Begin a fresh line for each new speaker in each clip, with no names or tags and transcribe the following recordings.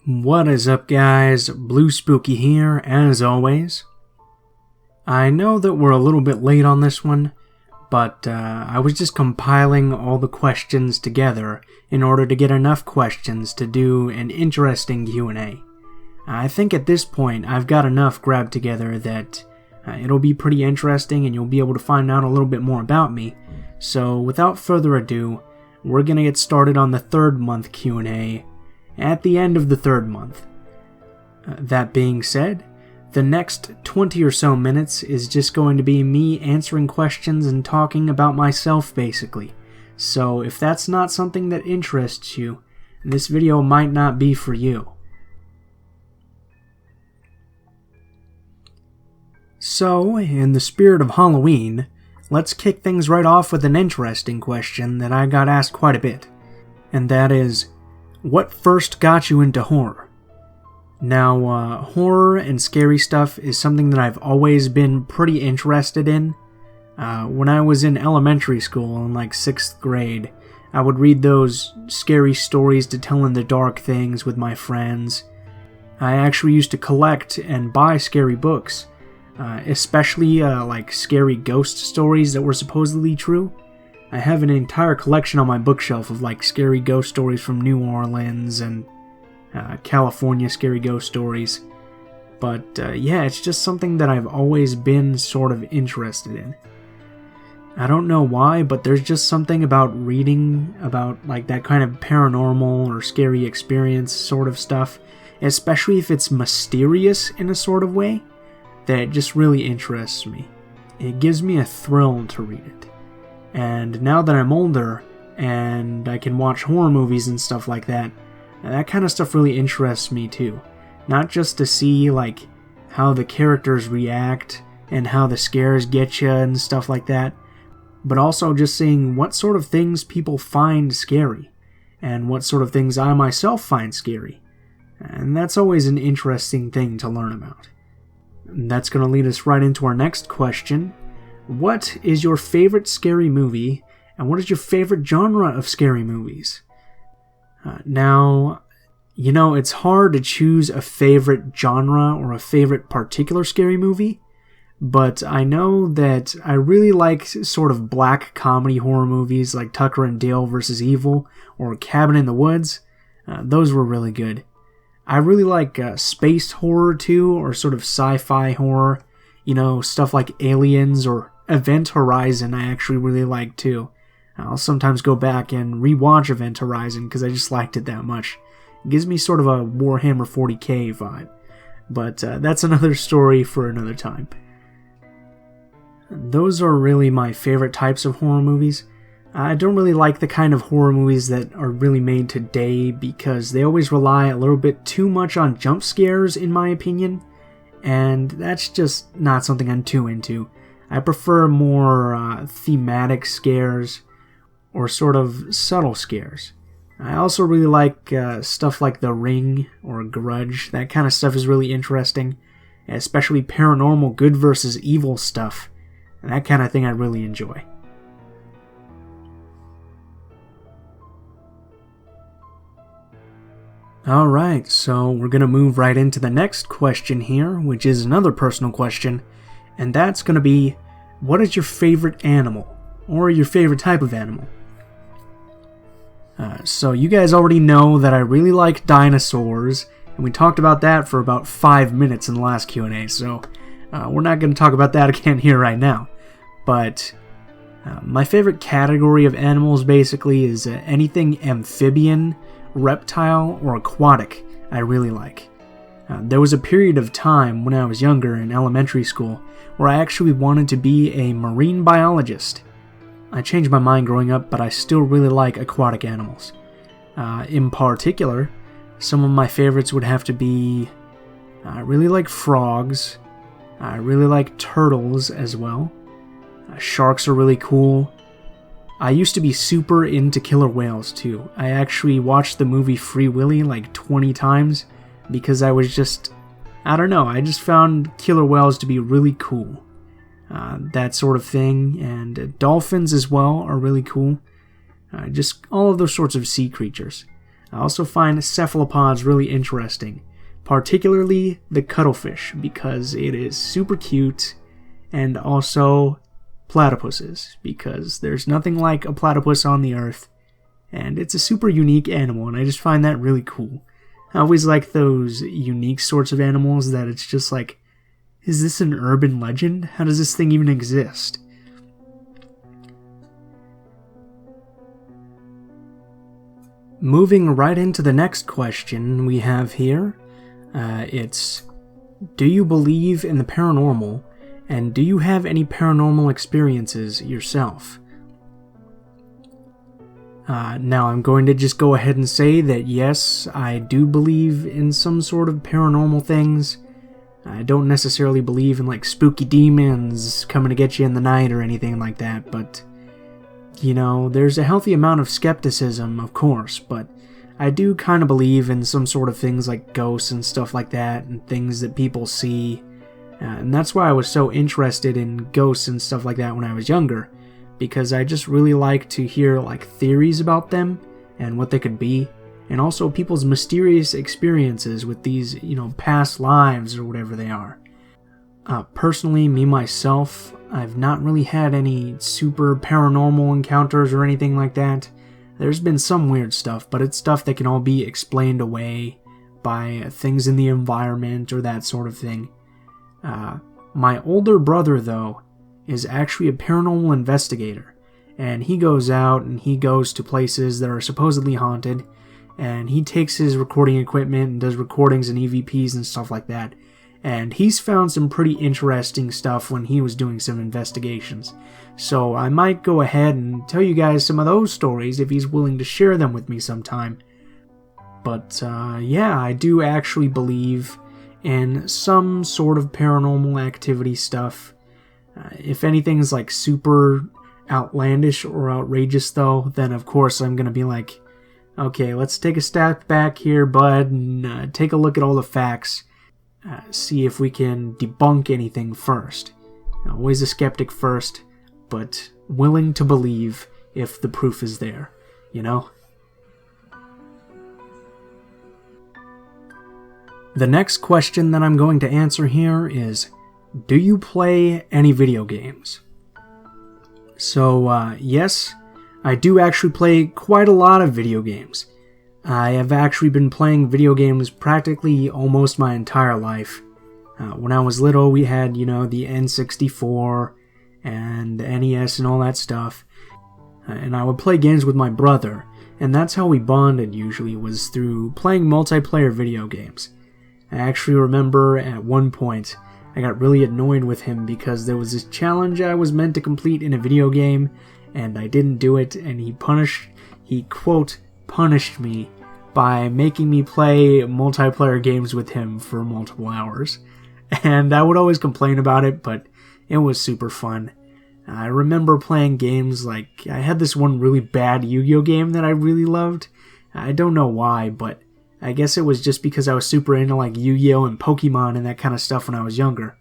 What is up, guys? Blue Spooky here, as always. I know that we're a little bit late on this one, but I was just compiling all the questions together in order to get enough questions to do an interesting Q&A. I think at this point I've got enough grabbed together that it'll be pretty interesting and you'll be able to find out a little bit more about me. So without further ado, we're going to get started on the third month Q&A at the end of the third month. That being said, the next 20 or so minutes is just going to be me answering questions and talking about myself, basically. So if that's not something that interests you, this video might not be for you. So, in the spirit of Halloween, let's kick things right off with an interesting question that I got asked quite a bit. And that is, what first got you into horror? Now, horror and scary stuff is something that I've always been pretty interested in. When I was in elementary school, in like 6th grade, I would read those scary stories to tell in the dark things with my friends. I actually used to collect and buy scary books, especially like scary ghost stories that were supposedly true. I have an entire collection on my bookshelf of like scary ghost stories from New Orleans and California scary ghost stories. But yeah, it's just something that I've always been sort of interested in. I don't know why, but there's just something about reading about like that kind of paranormal or scary experience sort of stuff, especially if it's mysterious in a sort of way, that it just really interests me. It gives me a thrill to read it. And now that I'm older, and I can watch horror movies and stuff like that, that kind of stuff really interests me too. Not just to see, like, how the characters react, and how the scares get you and stuff like that, but also just seeing what sort of things people find scary, and what sort of things I myself find scary. And that's always an interesting thing to learn about. And that's going to lead us right into our next question. What is your favorite scary movie, and what is your favorite genre of scary movies? Now, you know, it's hard to choose a favorite genre or a favorite particular scary movie, but I know that I really like sort of black comedy horror movies like Tucker and Dale vs. Evil or Cabin in the Woods. Those were really good. I really like space horror too, or sort of sci-fi horror. You know, stuff like Aliens or Event Horizon I actually really like too. I'll sometimes go back and rewatch Event Horizon because I just liked it that much. It gives me sort of a Warhammer 40k vibe. But that's another story for another time. Those are really my favorite types of horror movies. I don't really like the kind of horror movies that are really made today because they always rely a little bit too much on jump scares, in my opinion. And that's just not something I'm too into. I prefer more thematic scares or sort of subtle scares. I also really like stuff like The Ring or Grudge. That kind of stuff is really interesting, especially paranormal good versus evil stuff. And that kind of thing I really enjoy. Alright, so we're going to move right into the next question here, which is another personal question, and that's going to be, what is your favorite animal, or your favorite type of animal? So you guys already know that I really like dinosaurs, and we talked about that for about 5 minutes in the last Q&A, so we're not going to talk about that again here right now. But my favorite category of animals basically is anything amphibian, reptile, or aquatic I really like. There was a period of time when I was younger in elementary school where I actually wanted to be a marine biologist. I changed my mind growing up, but I still really like aquatic animals. In particular, some of my favorites would have to be, I really like frogs, I really like turtles as well, sharks are really cool. I used to be super into killer whales too. I actually watched the movie Free Willy like 20 times because I was just, I don't know, I just found killer whales to be really cool. That sort of thing, and dolphins as well are really cool. Just all of those sorts of sea creatures. I also find cephalopods really interesting, particularly the cuttlefish, because it is super cute, and also platypuses, because there's nothing like a platypus on the earth, and it's a super unique animal, and I just find that really cool. I always like those unique sorts of animals that it's just like, is this an urban legend? How does this thing even exist? Moving right into the next question we have here, it's, do you believe in the paranormal, and do you have any paranormal experiences yourself? Now I'm going to just go ahead and say that yes, I do believe in some sort of paranormal things. I don't necessarily believe in like spooky demons coming to get you in the night or anything like that, but you know, there's a healthy amount of skepticism, of course, but I do kind of believe in some sort of things like ghosts and stuff like that, and things that people see, and that's why I was so interested in ghosts and stuff like that when I was younger, because I just really like to hear like theories about them and what they could be, and also people's mysterious experiences with these, you know, past lives or whatever they are. Personally, me myself, I've not really had any super paranormal encounters or anything like that. There's been some weird stuff, but it's stuff that can all be explained away by things in the environment or that sort of thing. My older brother, though, is actually a paranormal investigator, and he goes out and he goes to places that are supposedly haunted, and he takes his recording equipment and does recordings and EVPs and stuff like that. And he's found some pretty interesting stuff when he was doing some investigations. So I might go ahead and tell you guys some of those stories if he's willing to share them with me sometime. But yeah, I do actually believe in some sort of paranormal activity stuff. If anything's like super outlandish or outrageous though, then of course I'm going to be like, okay, let's take a step back here, bud, and take a look at all the facts. See if we can debunk anything first. Always a skeptic first, but willing to believe if the proof is there, you know? The next question that I'm going to answer here is, do you play any video games? So, yes, I do actually play quite a lot of video games. I have actually been playing video games practically almost my entire life. When I was little, we had, you know, the N64 and the NES and all that stuff. And I would play games with my brother, and that's how we bonded usually, was through playing multiplayer video games. I actually remember at one point, I got really annoyed with him because there was this challenge I was meant to complete in a video game, and I didn't do it, and he quote, punished me by making me play multiplayer games with him for multiple hours. And I would always complain about it, but it was super fun. I remember playing games like, I had this one really bad Yu-Gi-Oh game that I really loved. I don't know why, but I guess it was just because I was super into like Yu-Gi-Oh and Pokemon and that kind of stuff when I was younger.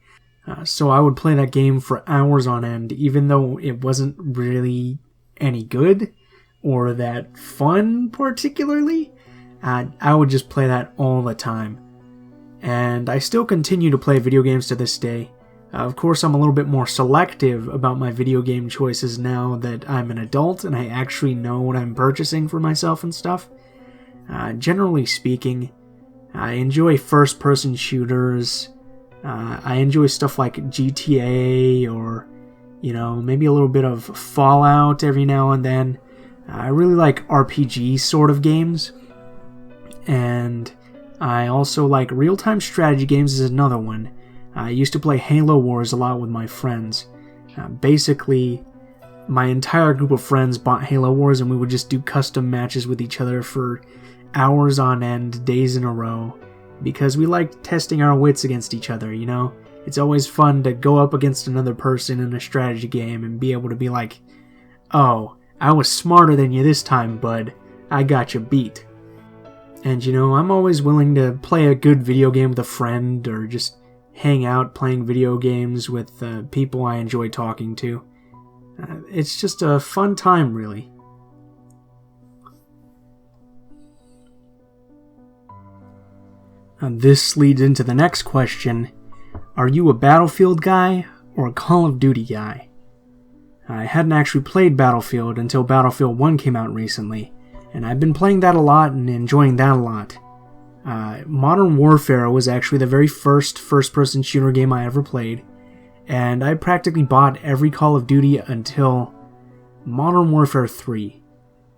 So I would play that game for hours on end, even though it wasn't really any good or that fun particularly. I would just play that all the time. And I still continue to play video games to this day. Of course, I'm a little bit more selective about my video game choices now that I'm an adult and I actually know what I'm purchasing for myself and stuff. Generally speaking, I enjoy first-person shooters. I enjoy stuff like GTA or, you know, maybe a little bit of Fallout every now and then. I really like RPG sort of games. And I also like real-time strategy games is another one. I used to play Halo Wars a lot with my friends. Basically, my entire group of friends bought Halo Wars and we would just do custom matches with each other for hours on end, days in a row, because we liked testing our wits against each other, you know? It's always fun to go up against another person in a strategy game and be able to be like, oh, I was smarter than you this time, bud. I got you beat. And you know, I'm always willing to play a good video game with a friend or just hang out playing video games with people I enjoy talking to. It's just a fun time, really. This leads into the next question. Are you a Battlefield guy or a Call of Duty guy? I hadn't actually played Battlefield until Battlefield 1 came out recently, and I've been playing that a lot and enjoying that a lot. Modern Warfare was actually the very first-person shooter game I ever played, and I practically bought every Call of Duty until Modern Warfare 3.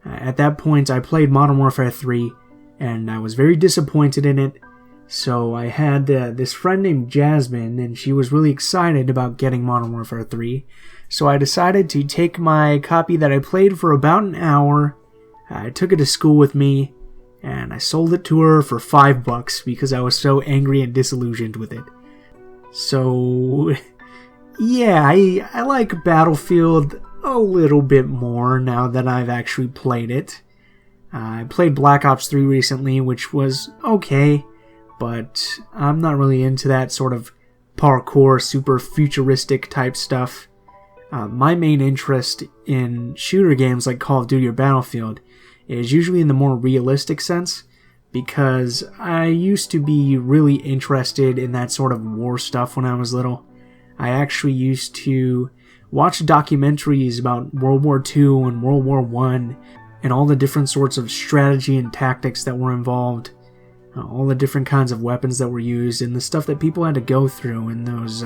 At that point, I played Modern Warfare 3, and I was very disappointed in it, so I had this friend named Jasmine, and she was really excited about getting Modern Warfare 3, so I decided to take my copy that I played for about an hour. I took it to school with me, and I sold it to her for $5 because I was so angry and disillusioned with it. So, yeah, I like Battlefield a little bit more now that I've actually played it. I played Black Ops 3 recently, which was okay, but I'm not really into that sort of parkour, super futuristic type stuff. My main interest in shooter games like Call of Duty or Battlefield is usually in the more realistic sense, because I used to be really interested in that sort of war stuff when I was little. I actually used to watch documentaries about World War II and World War I and all the different sorts of strategy and tactics that were involved, all the different kinds of weapons that were used, and the stuff that people had to go through in those,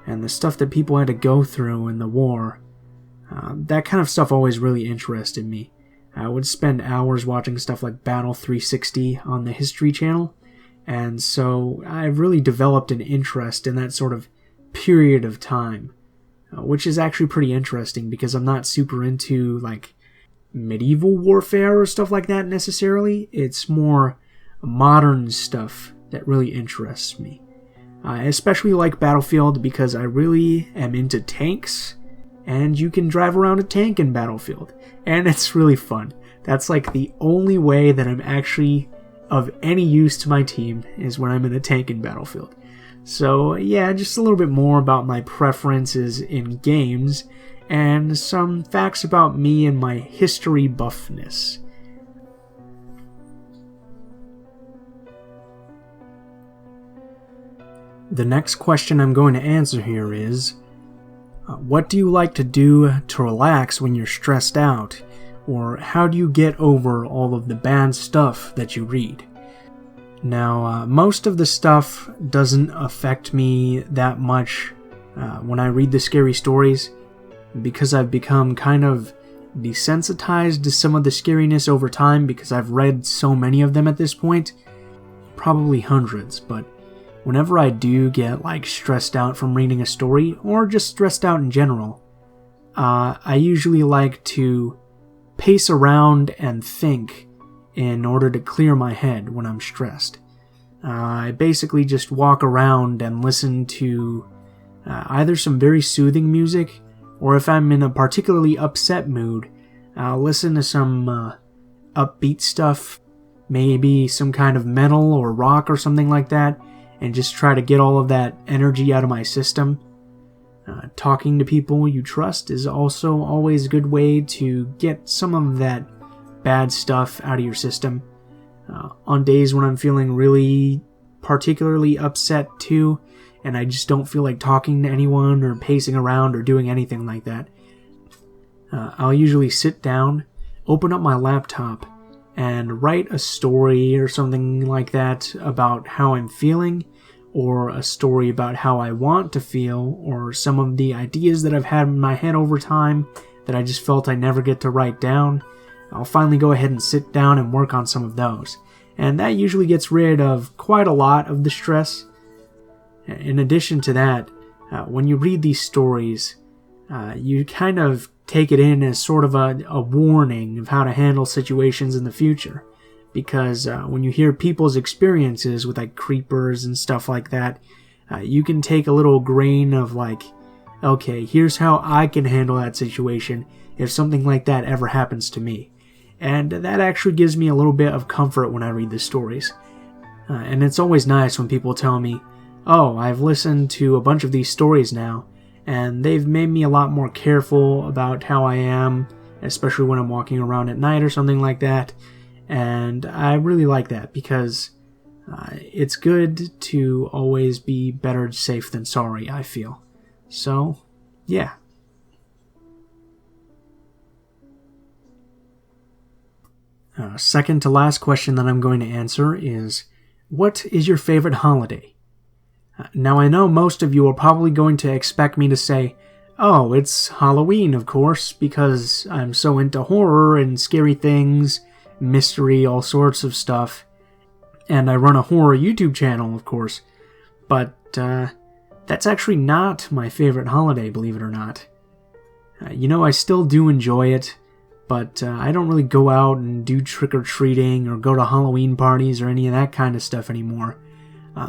and the stuff that people had to go through in the war. That kind of stuff always really interested me. I would spend hours watching stuff like Battle 360 on the History Channel, and so I've really developed an interest in that sort of period of time, which is actually pretty interesting because I'm not super into like medieval warfare or stuff like that necessarily. It's more modern stuff that really interests me. I especially like Battlefield because I really am into tanks, and you can drive around a tank in Battlefield, and it's really fun. That's like the only way that I'm actually of any use to my team is when I'm in a tank in Battlefield. So yeah, just a little bit more about my preferences in games, and some facts about me and my history buffness. The next question I'm going to answer here is, what do you like to do to relax when you're stressed out? Or how do you get over all of the bad stuff that you read? Now, most of the stuff doesn't affect me that much when I read the scary stories, because I've become kind of desensitized to some of the scariness over time because I've read so many of them at this point. Probably hundreds, but whenever I do get like stressed out from reading a story, or just stressed out in general, I usually like to pace around and think in order to clear my head when I'm stressed. I basically just walk around and listen to either some very soothing music, or if I'm in a particularly upset mood, I'll listen to some upbeat stuff, maybe some kind of metal or rock or something like that, and just try to get all of that energy out of my system. Talking to people you trust is also always a good way to get some of that bad stuff out of your system. On days when I'm feeling really particularly upset too, and I just don't feel like talking to anyone or pacing around or doing anything like that, I'll usually sit down, open up my laptop, and write a story or something like that about how I'm feeling, or a story about how I want to feel, or some of the ideas that I've had in my head over time that I just felt I never get to write down. I'll finally go ahead and sit down and work on some of those. And that usually gets rid of quite a lot of the stress. In addition to that, when you read these stories, you kind of take it in as sort of a warning of how to handle situations in the future. Because when you hear people's experiences with like creepers and stuff like that, you can take a little grain of like, okay, here's how I can handle that situation if something like that ever happens to me. And that actually gives me a little bit of comfort when I read the stories. And it's always nice when people tell me, oh, I've listened to a bunch of these stories now, and they've made me a lot more careful about how I am, especially when I'm walking around at night or something like that. And I really like that because it's good to always be better safe than sorry, I feel. So, yeah. Second to last question that I'm going to answer is, what is your favorite holiday? Now, I know most of you are probably going to expect me to say, oh, it's Halloween, of course, because I'm so into horror and scary things, mystery, all sorts of stuff. And I run a horror YouTube channel, of course. But that's actually not my favorite holiday, believe it or not. I still do enjoy it, but I don't really go out and do trick-or-treating or go to Halloween parties or any of that kind of stuff anymore.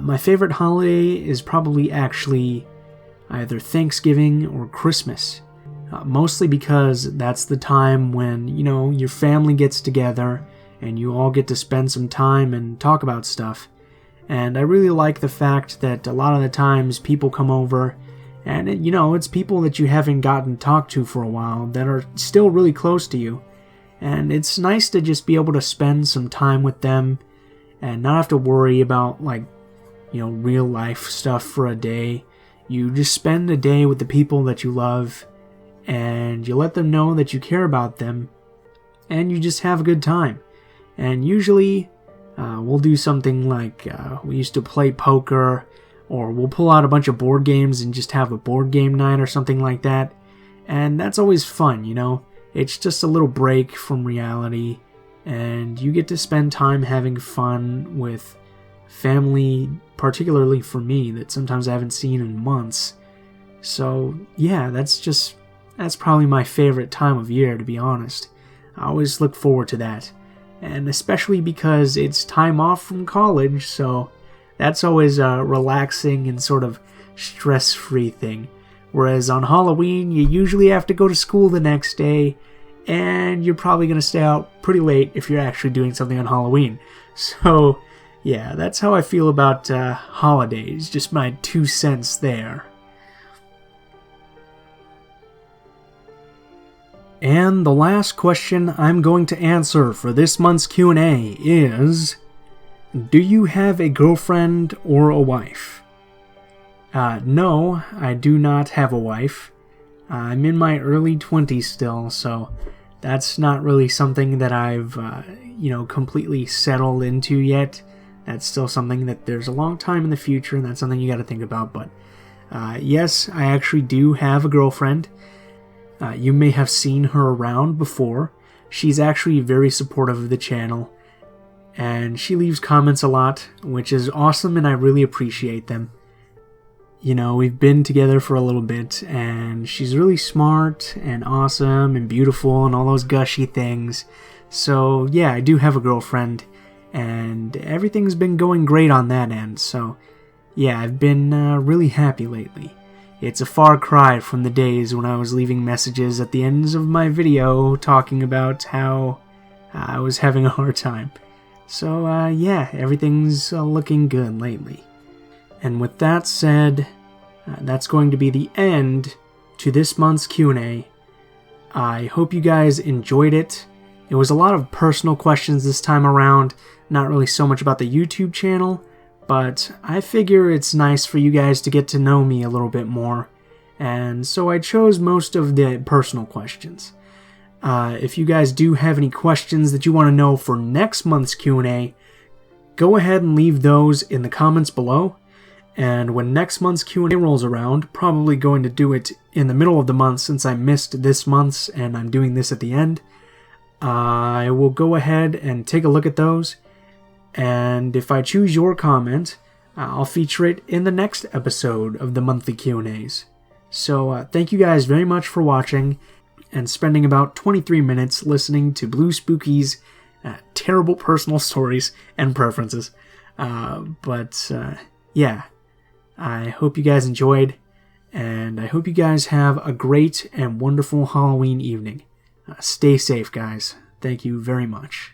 My favorite holiday is probably actually either Thanksgiving or Christmas. Mostly because that's the time when, your family gets together and you all get to spend some time and talk about stuff. And I really like the fact that a lot of the times people come over and, it's people that you haven't gotten talked to for a while that are still really close to you. And it's nice to just be able to spend some time with them and not have to worry about, real life stuff for a day. You just spend a day with the people that you love and you let them know that you care about them and you just have a good time. And usually we'll do something like we used to play poker, or we'll pull out a bunch of board games and just have a board game night or something like that. And that's always fun, It's just a little break from reality, and you get to spend time having fun with family, particularly for me, that sometimes I haven't seen in months. So, yeah, that's probably my favorite time of year, to be honest. I always look forward to that. And especially because it's time off from college, so that's always a relaxing and sort of stress-free thing. Whereas on Halloween, you usually have to go to school the next day, and you're probably going to stay out pretty late if you're actually doing something on Halloween. So, yeah, that's how I feel about holidays. Just my 2 cents there. And the last question I'm going to answer for this month's Q&A is, do you have a girlfriend or a wife? No, I do not have a wife. I'm in my early 20s still, so that's not really something that I've, completely settled into yet. That's still something that there's a long time in the future, and that's something you gotta think about. But, yes, I actually do have a girlfriend. You may have seen her around before. She's actually very supportive of the channel, and she leaves comments a lot, which is awesome, and I really appreciate them. We've been together for a little bit, and she's really smart and awesome and beautiful and all those gushy things. So, yeah, I do have a girlfriend, and everything's been going great on that end. So, yeah, I've been really happy lately. It's a far cry from the days when I was leaving messages at the ends of my video talking about how I was having a hard time. So, yeah, everything's looking good lately. And with that said, that's going to be the end to this month's Q&A. I hope you guys enjoyed it. It was a lot of personal questions this time around, not really so much about the YouTube channel, but I figure it's nice for you guys to get to know me a little bit more, and so I chose most of the personal questions. If you guys do have any questions that you want to know for next month's Q&A, go ahead and leave those in the comments below, and when next month's Q&A rolls around, probably going to do it in the middle of the month since I missed this month's and I'm doing this at the end, I will go ahead and take a look at those. And if I choose your comment, I'll feature it in the next episode of the monthly Q&As. So thank you guys very much for watching and spending about 23 minutes listening to Blue Spooky's terrible personal stories and preferences. Yeah, I hope you guys enjoyed, and I hope you guys have a great and wonderful Halloween evening. Stay safe, guys. Thank you very much.